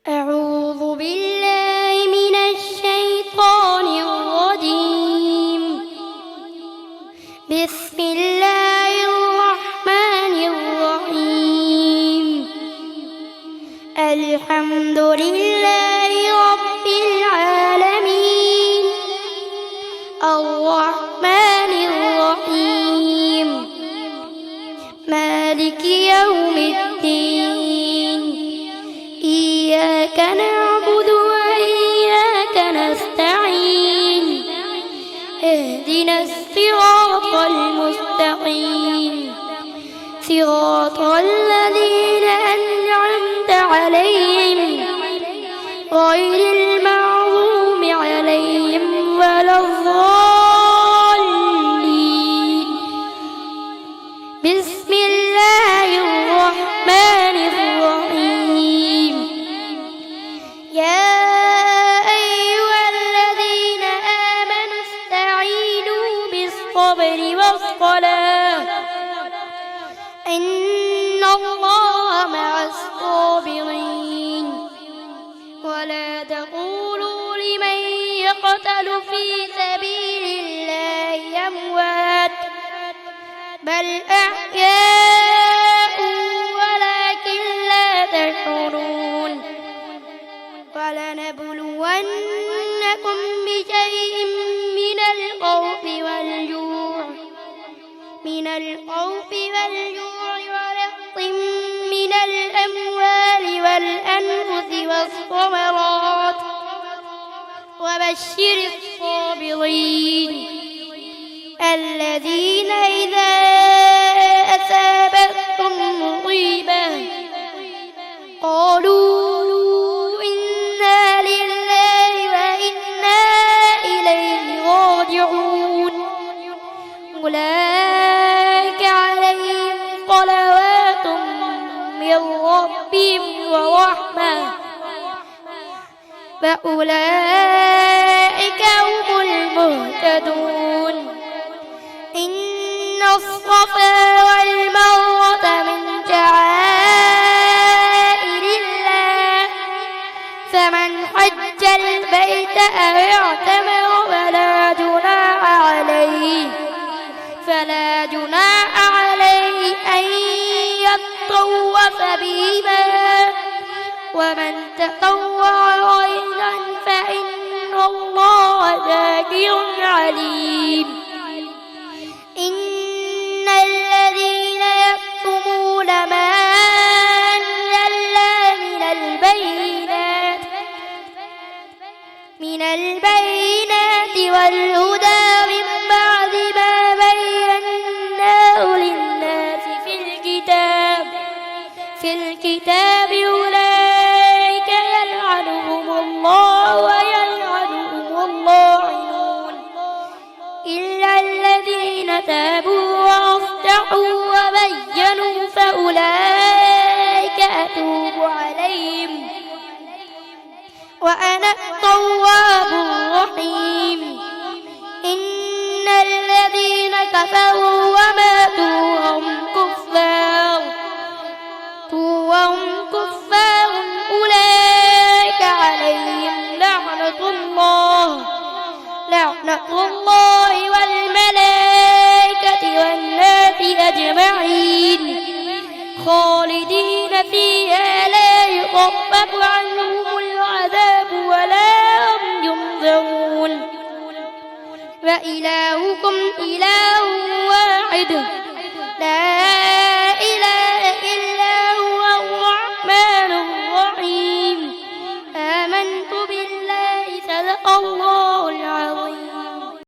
أعوذ بالله من الشيطان الرجيم. بسم الله الرحمن الرحيم. الحمد لله رب العالمين الرحمن الرحيم مالك يوم الدين. إياك نعبد وإياك نستعين. اهدنا الصراط المستقيم صراط الذين أنعمت عليهم غير المغضوب عليهم ولا الضالين. بسم الله الرحمن الرحيم. يا أيها الذين آمنوا استعينوا بالصبر والصلاة إن الله مع الصابرين. ولا تقولوا لمن يقتل في سبيل الله أموات بل أحياء ولكن لا تشعرون. ولنبلونكم بشيء من الخوف والجوع ونقص من الأموال والأنفس والثمرات وبشر الصابرين الذين إذا أصابتهم مصيبة قالوا إنا لله وإنا إليه راجعون. أولئك عليهم صلوات من ربهم ورحمة فأولئك هم المهتدون. إن الصفا والمروة من شعائر الله فمن حج البيت أو اعتمر فلا جناح عليه أن يطوف بهما ومن تطوع خيرا فإن الله شاكر عليم. إن الذين يكتمون ما أنزلنا من البينات والهدى من بعد ما بيناه للناس في الكتاب أولئك يلعنهم الله ويلعنهم اللاعنون إلا الذين تابوا وأصلحوا وبينوا فأولئك أتوب عليهم وأنا التواب الرحيم. إن الذين كفروا وماتوا وهم كفار أولئك عليهم لعنة الله والملائكة والناس أجمعين خالدين فيها لا يخفف عنهم العذاب ولا هم ينظرون. وإلهكم إله واحد لا